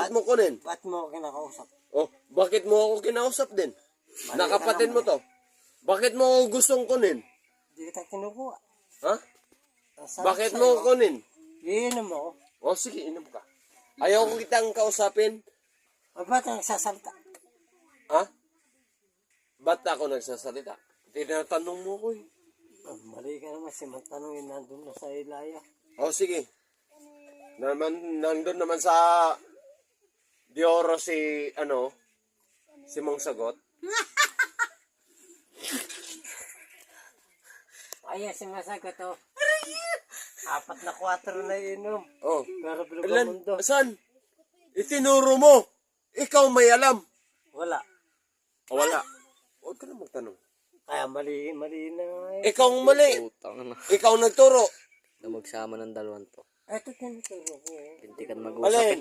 Bakit mo kunin? Ba't mo ako kinakausap? Oh, bakit mo ako kinausap din? Nakapatid mo to. Bakit mo ako gustong kunin? Hindi kita kinukuha. Ha? Sabi Bakit sa'yo, mo ako kunin? iinom mo ako. Oh, sige, inom ka. Ayaw ko kitang kausapin. O ba't ka nagsasalita? Ha? Ba't ako nagsasalita? Tinatanong mo ko eh. Oh, mali ka naman si magtanongin nandun na sa Ilaya. Oh, sige. Nandun naman sa Dioro si, si Mong Sagot. Ayan, sumasagot oh. 4 na 4 na inom. Oh. Pero bilog ang Ilan? mundo. Saan? Itinuro mo. Ikaw may alam. Wala. O, wala. Huwag ka na magtanong. Kaya mali na nga Ikaw ang mali. Utang na. Ikaw nagturo. Na magsama ng dalawang to. Ito tinuturo ko. Hindi ka na mag-usap. Alin?